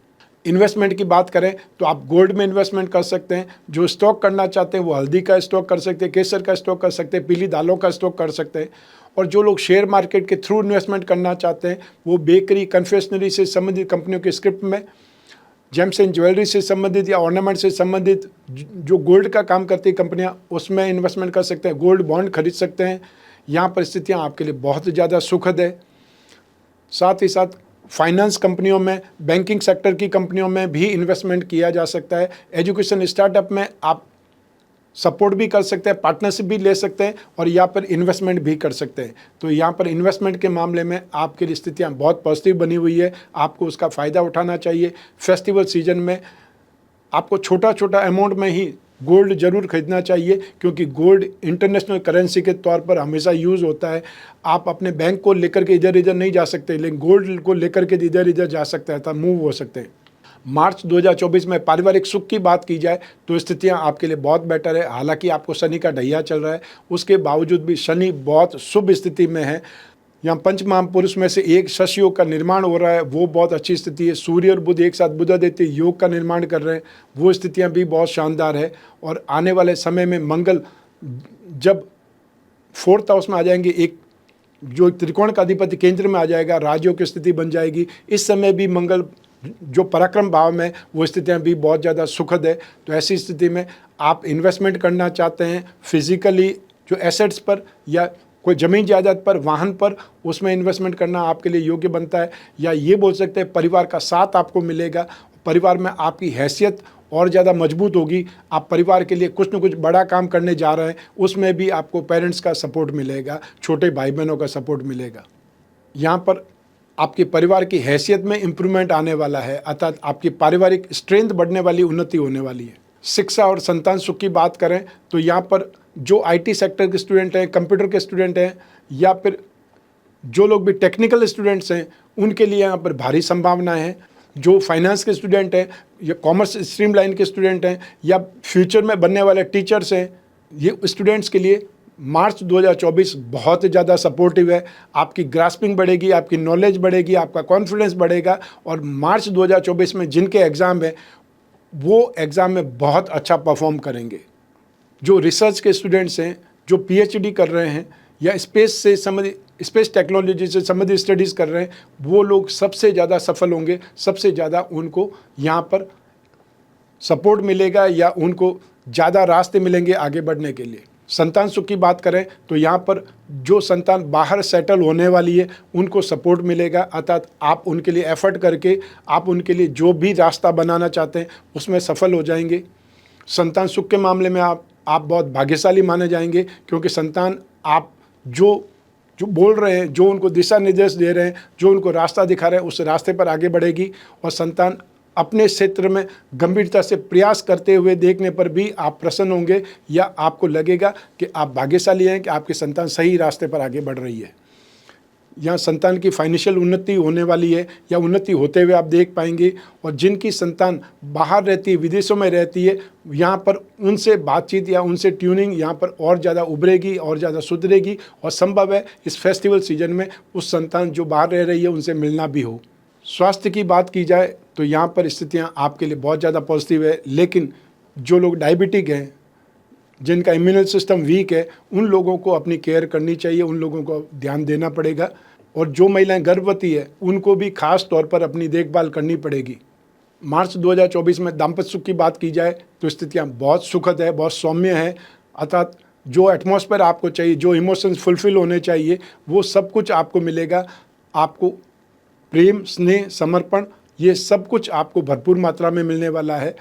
[SPEAKER 1] इन्वेस्टमेंट की बात करें तो आप गोल्ड में इन्वेस्टमेंट कर सकते हैं। जो स्टॉक करना चाहते हैं वो हल्दी का स्टॉक कर सकते हैं, केसर का स्टॉक कर सकते हैं, पीली दालों का स्टॉक कर सकते हैं। और जो लोग शेयर मार्केट के थ्रू इन्वेस्टमेंट करना चाहते हैं वो बेकरी, कन्फेक्शनरी से संबंधित कंपनियों के स्क्रिप्ट में, जेम्स एंड ज्वेलरी से संबंधित या ऑर्नामेंट से संबंधित जो गोल्ड का काम करती है कंपनियां, उसमें इन्वेस्टमेंट कर सकते हैं। गोल्ड बॉन्ड खरीद सकते हैं। यहाँ परिस्थितियाँ आपके लिए बहुत ज़्यादा सुखद है। साथ ही साथ फाइनेंस कंपनियों में, बैंकिंग सेक्टर की कंपनियों में भी इन्वेस्टमेंट किया जा सकता है। एजुकेशन स्टार्टअप में आप सपोर्ट भी कर सकते हैं, पार्टनरशिप भी ले सकते हैं और यहाँ पर इन्वेस्टमेंट भी कर सकते हैं। तो यहाँ पर इन्वेस्टमेंट के मामले में आपके लिए स्थितियाँ बहुत पॉजिटिव बनी हुई है। आपको उसका फ़ायदा उठाना चाहिए। फेस्टिवल सीजन में आपको छोटा छोटा अमाउंट में ही गोल्ड जरूर खरीदना चाहिए, क्योंकि गोल्ड इंटरनेशनल करेंसी के तौर पर हमेशा यूज़ होता है। आप अपने बैंक को लेकर के इधर इधर नहीं जा सकते, लेकिन गोल्ड को लेकर के इधर इधर जा सकते हैं, मूव हो सकते हैं। मार्च 2024 में पारिवारिक सुख की बात की जाए तो स्थितियां आपके लिए बहुत बेटर है। हालांकि आपको शनि का ढैया चल रहा है, उसके बावजूद भी शनि बहुत शुभ स्थिति में है। यहाँ पंच महापुरुष में से एक शश योग का निर्माण हो रहा है, वो बहुत अच्छी स्थिति है। सूर्य और बुध एक साथ बुधादित्य योग का निर्माण कर रहे हैं, वो स्थितियाँ भी बहुत शानदार है। और आने वाले समय में मंगल जब 4th हाउस में आ जाएंगे, एक जो त्रिकोण का अधिपति केंद्र में आ जाएगा, राजयोग की स्थिति बन जाएगी। इस समय भी मंगल जो पराक्रम भाव में, वो स्थितियाँ भी बहुत ज़्यादा सुखद है। तो ऐसी स्थिति में आप इन्वेस्टमेंट करना चाहते हैं फिजिकली जो एसेट्स पर या कोई ज़मीन जायदाद पर, वाहन पर, उसमें इन्वेस्टमेंट करना आपके लिए योग्य बनता है। या ये बोल सकते हैं परिवार का साथ आपको मिलेगा, परिवार में आपकी हैसियत और ज़्यादा मजबूत होगी। आप परिवार के लिए कुछ न कुछ बड़ा काम करने जा रहे हैं, उसमें भी आपको पेरेंट्स का सपोर्ट मिलेगा, छोटे भाई बहनों का सपोर्ट मिलेगा। यहाँ पर आपके परिवार की हैसियत में इम्प्रूवमेंट आने वाला है, अर्थात आपकी पारिवारिक स्ट्रेंथ बढ़ने वाली, उन्नति होने वाली है। शिक्षा और संतान सुख की बात करें तो यहाँ पर जो आईटी सेक्टर के स्टूडेंट हैं, कंप्यूटर के स्टूडेंट हैं, या फिर जो लोग भी टेक्निकल स्टूडेंट्स हैं, उनके लिए यहाँ पर भारी संभावनाएं हैं। जो फाइनेंस के स्टूडेंट हैं या कॉमर्स स्ट्रीम लाइन के स्टूडेंट हैं या फ्यूचर में बनने वाले टीचर्स हैं, ये स्टूडेंट्स के लिए मार्च 2024 बहुत ज़्यादा सपोर्टिव है। आपकी ग्रास्पिंग बढ़ेगी, आपकी नॉलेज बढ़ेगी, आपका कॉन्फिडेंस बढ़ेगा। और मार्च 2024 में जिनके एग्ज़ाम है वो एग्ज़ाम में बहुत अच्छा परफॉर्म करेंगे। जो रिसर्च के स्टूडेंट्स हैं, जो पीएचडी कर रहे हैं या स्पेस टेक्नोलॉजी से संबंधित स्टडीज़ कर रहे हैं, वो लोग सबसे ज़्यादा सफल होंगे, सबसे ज़्यादा उनको यहाँ पर सपोर्ट मिलेगा या उनको ज़्यादा रास्ते मिलेंगे आगे बढ़ने के लिए। संतान सुख की बात करें तो यहाँ पर जो संतान बाहर सेटल होने वाली है उनको सपोर्ट मिलेगा, अर्थात आप उनके लिए एफर्ट करके आप उनके लिए जो भी रास्ता बनाना चाहते हैं उसमें सफल हो जाएंगे। संतान सुख के मामले में आप बहुत भाग्यशाली माने जाएंगे, क्योंकि संतान आप जो बोल रहे हैं, जो उनको दिशा निर्देश दे रहे हैं, जो उनको रास्ता दिखा रहे हैं, उस रास्ते पर आगे बढ़ेगी। और संतान अपने क्षेत्र में गंभीरता से प्रयास करते हुए देखने पर भी आप प्रसन्न होंगे या आपको लगेगा कि आप भाग्यशाली हैं कि आपकी संतान सही रास्ते पर आगे बढ़ रही है। यहाँ संतान की फाइनेंशियल उन्नति होने वाली है या उन्नति होते हुए आप देख पाएंगे। और जिनकी संतान बाहर रहती है, विदेशों में रहती है, यहाँ पर उनसे बातचीत या उनसे ट्यूनिंग यहाँ पर और ज़्यादा उभरेगी और ज़्यादा सुधरेगी। और संभव है इस फेस्टिवल सीजन में उस संतान जो बाहर रह रही है उनसे मिलना भी हो। स्वास्थ्य की बात की जाए तो यहाँ पर स्थितियाँ आपके लिए बहुत ज़्यादा पॉजिटिव है, लेकिन जो लोग डायबिटिक हैं, जिनका इम्यून सिस्टम वीक है, उन लोगों को अपनी केयर करनी चाहिए, उन लोगों को ध्यान देना पड़ेगा। और जो महिलाएं गर्भवती है उनको भी खास तौर पर अपनी देखभाल करनी पड़ेगी। मार्च 2024 में दाम्पत्य सुख की बात की जाए तो स्थितियाँ बहुत सुखद है, बहुत सौम्य है, अर्थात जो एटमॉस्फेयर आपको चाहिए, जो इमोशंस फुलफिल होने चाहिए, वो सब कुछ आपको मिलेगा। आपको प्रेम, स्नेह, समर्पण, ये सब कुछ आपको भरपूर मात्रा में मिलने वाला है।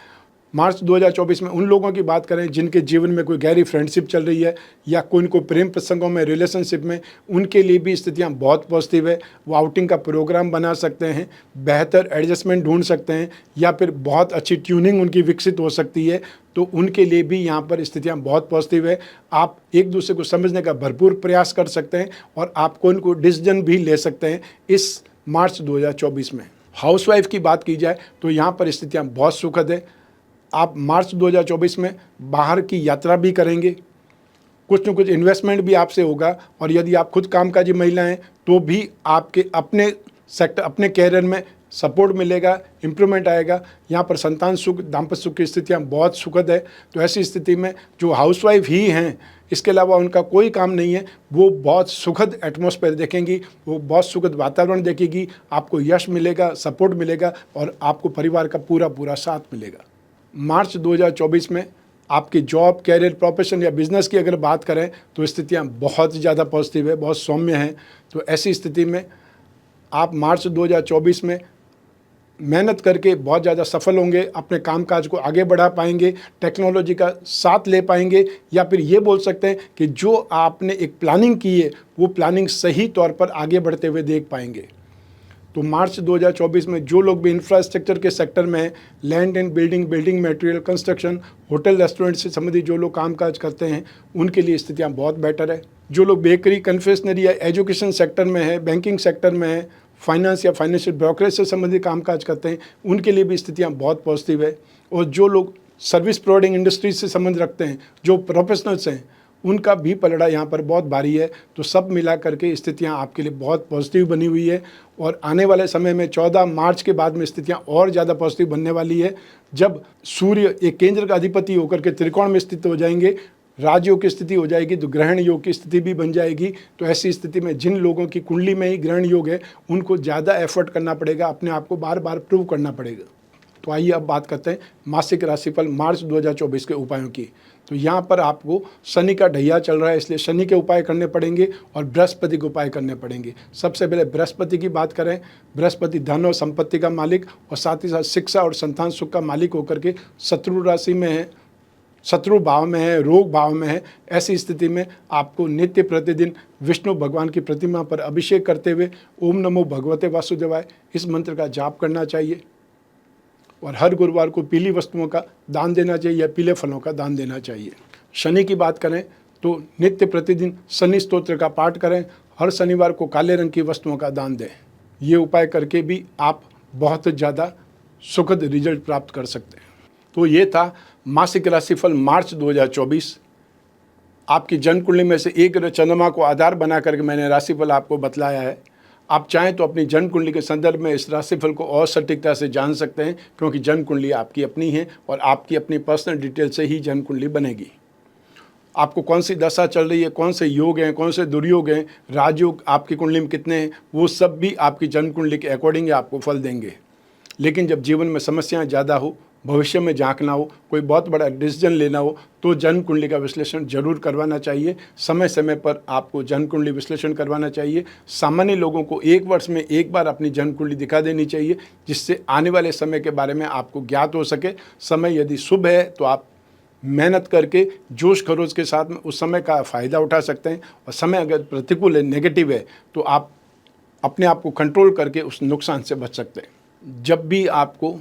[SPEAKER 1] मार्च 2024 में उन लोगों की बात करें जिनके जीवन में कोई गहरी फ्रेंडशिप चल रही है या कोई इनको प्रेम प्रसंगों में, रिलेशनशिप में, उनके लिए भी स्थितियां बहुत पॉजिटिव है। वो आउटिंग का प्रोग्राम बना सकते हैं, बेहतर एडजस्टमेंट ढूंढ सकते हैं या फिर बहुत अच्छी ट्यूनिंग उनकी विकसित हो सकती है। तो उनके लिए भी यहाँ पर स्थितियाँ बहुत पॉजिटिव है। आप एक दूसरे को समझने का भरपूर प्रयास कर सकते हैं और आप कोई डिसीजन भी ले सकते हैं इस मार्च 2024 में। हाउसवाइफ की बात की जाए तो यहाँ पर स्थितियाँ बहुत सुखद है। आप मार्च 2024 में बाहर की यात्रा भी करेंगे, कुछ न कुछ इन्वेस्टमेंट भी आपसे होगा। और यदि आप खुद कामकाजी महिला हैं तो भी आपके अपने सेक्टर, अपने कैरियर में सपोर्ट मिलेगा, इम्प्रूवमेंट आएगा। यहाँ पर संतान सुख, दाम्पत्य सुख की स्थितियाँ बहुत सुखद है। तो ऐसी स्थिति में जो हाउसवाइफ ही हैं, इसके अलावा उनका कोई काम नहीं है, वो बहुत सुखद एटमॉस्फेयर देखेंगी, वो बहुत सुखद वातावरण देखेगी, आपको यश मिलेगा, सपोर्ट मिलेगा और आपको परिवार का पूरा पूरा साथ मिलेगा। मार्च 2024 में आपकी जॉब, कैरियर, प्रोफेशन या बिजनेस की अगर बात करें तो स्थितियाँ बहुत ज़्यादा पॉजिटिव है, बहुत सौम्य हैं। तो ऐसी स्थिति में आप मार्च 2024 में मेहनत करके बहुत ज़्यादा सफल होंगे, अपने कामकाज को आगे बढ़ा पाएंगे, टेक्नोलॉजी का साथ ले पाएंगे, या फिर ये बोल सकते हैं कि जो आपने एक प्लानिंग की है वो प्लानिंग सही तौर पर आगे बढ़ते हुए देख पाएंगे। तो मार्च 2024 में जो लोग भी इंफ्रास्ट्रक्चर के सेक्टर में हैं, land and building, building material, construction, hotel, restaurant से संबंधित जो लोग कामकाज करते हैं, उनके लिए स्थितियाँ बहुत बेटर है। जो लोग बेकरी, कन्फेक्शनरी या एजुकेशन सेक्टर में है, बैंकिंग सेक्टर में है, फाइनेंस या फाइनेंशियल ब्रोकरेज से संबंधित कामकाज करते हैं, उनके लिए भी स्थितियाँ बहुत पॉजिटिव है। और जो लोग सर्विस प्रोवाइडिंग इंडस्ट्रीज से संबंध रखते हैं, जो प्रोफेशनल्स हैं, उनका भी पलड़ा यहाँ पर बहुत भारी है। तो सब मिला करके स्थितियाँ आपके लिए बहुत पॉजिटिव बनी हुई है। और आने वाले समय में 14 मार्च के बाद में स्थितियाँ और ज़्यादा पॉजिटिव बनने वाली है, जब सूर्य एक केंद्र का अधिपति होकर के त्रिकोण में स्थित हो जाएंगे, राजयोग की स्थिति हो जाएगी, तो ग्रहण योग की स्थिति भी बन जाएगी। तो ऐसी स्थिति में जिन लोगों की कुंडली में ही ग्रहण योग है, उनको ज़्यादा एफर्ट करना पड़ेगा, अपने आप को बार बार प्रूव करना पड़ेगा। तो आइए अब बात करते हैं मासिक राशिफल मार्च 2024 के उपायों की। तो यहाँ पर आपको शनि का ढैया चल रहा है, इसलिए शनि के उपाय करने पड़ेंगे और बृहस्पति के उपाय करने पड़ेंगे। सबसे पहले बृहस्पति की बात करें। बृहस्पति धन और संपत्ति का मालिक और साथ ही साथ शिक्षा और संतान सुख का मालिक होकर के शत्रु राशि में है, शत्रु भाव में है, रोग भाव में है। ऐसी स्थिति में आपको नित्य प्रतिदिन विष्णु भगवान की प्रतिमा पर अभिषेक करते हुए ओम नमो भगवते वासुदेवाय इस मंत्र का जाप करना चाहिए। और हर गुरुवार को पीली वस्तुओं का दान देना चाहिए या पीले फलों का दान देना चाहिए। शनि की बात करें तो नित्य प्रतिदिन शनि स्तोत्र का पाठ करें। हर शनिवार को काले रंग की वस्तुओं का दान दें। ये उपाय करके भी आप बहुत ज़्यादा सुखद रिजल्ट प्राप्त कर सकते हैं। तो ये था मासिक राशिफल मार्च 2024। आपकी जन्म कुंडली में से एक चंद्रमा को आधार बना करके मैंने राशिफल आपको बतलाया है। आप चाहें तो अपनी जन्म कुंडली के संदर्भ में इस राशिफल को और सटीकता से जान सकते हैं, क्योंकि जन्म कुंडली आपकी अपनी है और आपकी अपनी पर्सनल डिटेल से ही जन्म कुंडली बनेगी। आपको कौन सी दशा चल रही है, कौन से योग हैं, कौन से दुर्योग हैं, राजयोग आपकी कुंडली में कितने हैं, वो सब भी आपकी जन्म कुंडली के अकॉर्डिंग आपको फल देंगे। लेकिन जब जीवन में समस्याएं ज़्यादा हो, भविष्य में झांकना हो, कोई बहुत बड़ा डिसीजन लेना हो, तो जन्म कुंडली का विश्लेषण जरूर करवाना चाहिए। समय समय पर आपको जन्म कुंडली विश्लेषण करवाना चाहिए। सामान्य लोगों को 1 वर्ष में एक बार अपनी जन्म कुंडली दिखा देनी चाहिए, जिससे आने वाले समय के बारे में आपको ज्ञात हो सके। समय यदि शुभ है तो आप मेहनत करके जोश खरोश के साथ में उस समय का फ़ायदा उठा सकते हैं, और समय अगर प्रतिकूल है, नेगेटिव है, तो आप अपने आप को कंट्रोल करके उस नुकसान से बच सकते हैं। जब भी आपको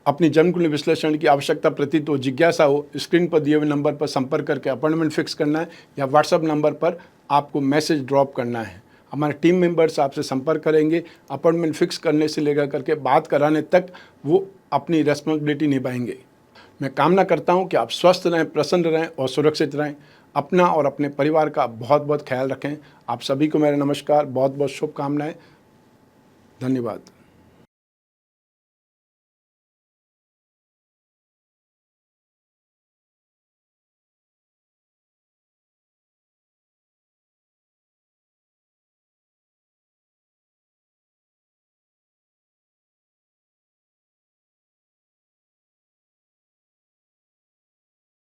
[SPEAKER 1] अपनी जन्म कुंडली विश्लेषण की आवश्यकता प्रतीत हो, जिज्ञासा हो, स्क्रीन पर दिए हुए नंबर पर संपर्क करके अपॉइंटमेंट फिक्स करना है, या व्हाट्सएप नंबर पर आपको मैसेज ड्रॉप करना है। हमारे टीम मेंबर्स आपसे संपर्क करेंगे। अपॉइंटमेंट फिक्स करने से लेकर करके बात कराने तक वो अपनी रेस्पॉन्सिबिलिटी निभाएंगे। मैं कामना करता हूँ कि आप स्वस्थ रहें, प्रसन्न रहें और सुरक्षित रहें। अपना और अपने परिवार का बहुत बहुत ख्याल रखें। आप सभी को मेरा नमस्कार, बहुत बहुत शुभकामनाएँ। धन्यवाद।